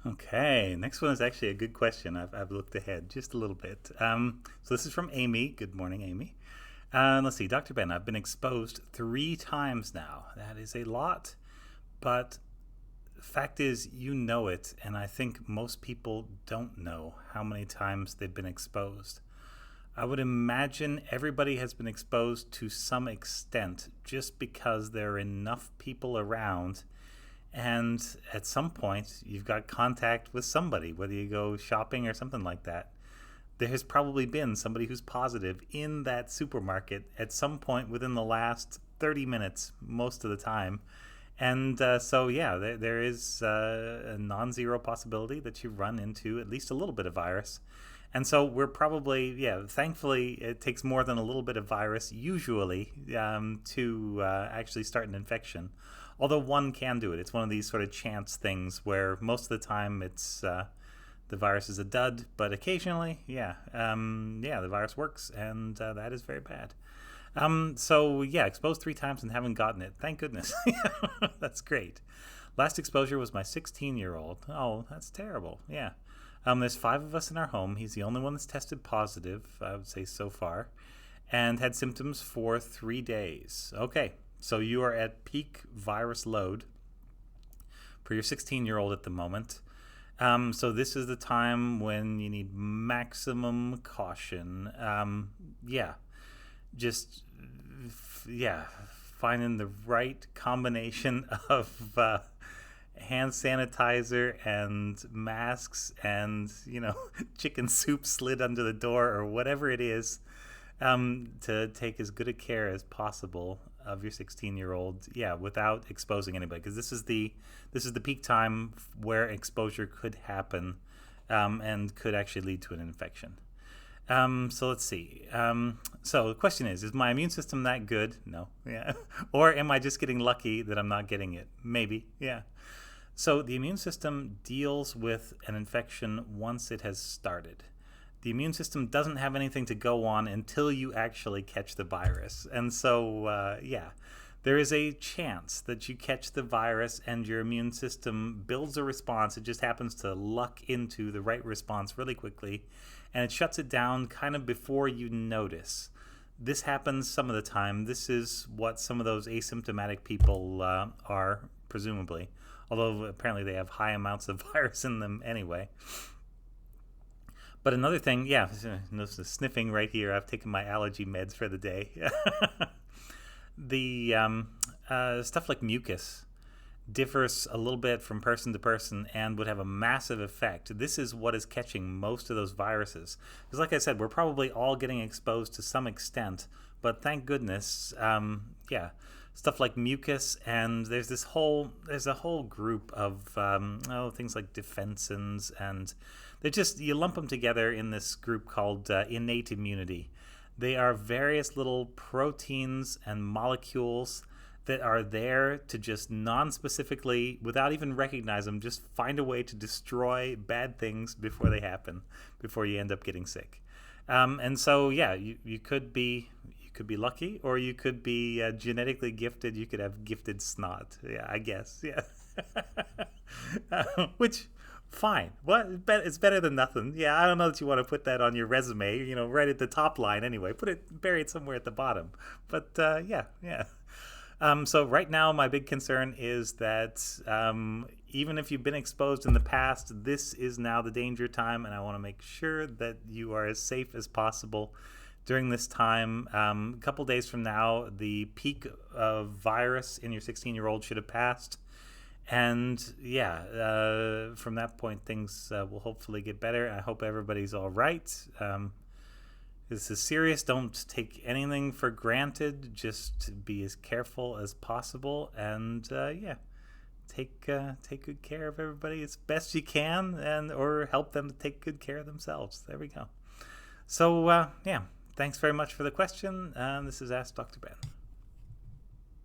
Okay, next one is actually a good question. I've looked ahead just a little bit. So this is from Amy. Good morning, Amy. Let's see, Dr. Ben, I've been exposed 3 times now. That is a lot, but fact is, you know it, and I think most people don't know how many times they've been exposed. I would imagine everybody has been exposed to some extent just because there are enough people around, and at some point you've got contact with somebody, whether you go shopping or something like that. There has probably been somebody who's positive in that supermarket at some point within the last 30 minutes, most of the time. And so, there is a non zero possibility that you run into at least a little bit of virus. And so we're probably, thankfully, it takes more than a little bit of virus usually to actually start an infection. Although one can do it. It's one of these sort of chance things where most of the time it's the virus is a dud, but occasionally, the virus works, and that is very bad. Exposed 3 times and haven't gotten it. Thank goodness. That's great. Last exposure was my 16-year-old. Oh, that's terrible. Yeah. There's 5 of us in our home. He's the only one that's tested positive, I would say, so far, and had symptoms for 3 days. Okay, so you are at peak virus load for your 16-year-old at the moment. So this is the time when you need maximum caution. Just finding the right combination of hand sanitizer and masks and chicken soup slid under the door or whatever it is, to take as good a care as possible of your 16-year-old, without exposing anybody, because this is the peak time where exposure could happen, and could actually lead to an infection. So let's see. So the question is my immune system that good? No. Yeah. Or am I just getting lucky that I'm not getting it? Maybe. Yeah. So the immune system deals with an infection once it has started. The immune system doesn't have anything to go on until you actually catch the virus. And so, there is a chance that you catch the virus and your immune system builds a response. It just happens to luck into the right response really quickly, and it shuts it down kind of before you notice. This happens some of the time. This is what some of those asymptomatic people are, presumably, although apparently they have high amounts of virus in them anyway. But another thing, notice the sniffing right here. I've taken my allergy meds for the day. The stuff like mucus differs a little bit from person to person and would have a massive effect. This is what is catching most of those viruses. Because like I said, we're probably all getting exposed to some extent, but thank goodness, stuff like mucus, and there's a whole group of things like defensins, and you lump them together in this group called innate immunity. They are various little proteins and molecules that are there to just non-specifically, without even recognizing them, just find a way to destroy bad things before they happen, before you end up getting sick. You could be lucky, or you could be genetically gifted. You could have gifted snot. Yeah, I guess. Yeah. Which, fine. Well, it's better than nothing. Yeah, I don't know that you want to put that on your resume, right at the top line anyway. Bury it somewhere at the bottom. But, so right now, my big concern is that even if you've been exposed in the past, this is now the danger time, and I want to make sure that you are as safe as possible during this time. A couple days from now, the peak of virus in your 16-year-old should have passed. And from that point, things will hopefully get better. I hope everybody's all right. This is serious. Don't take anything for granted. Just be as careful as possible, and take good care of everybody as best you can, or help them to take good care of themselves. There we go. So thanks very much for the question. This is Ask Dr. Ben.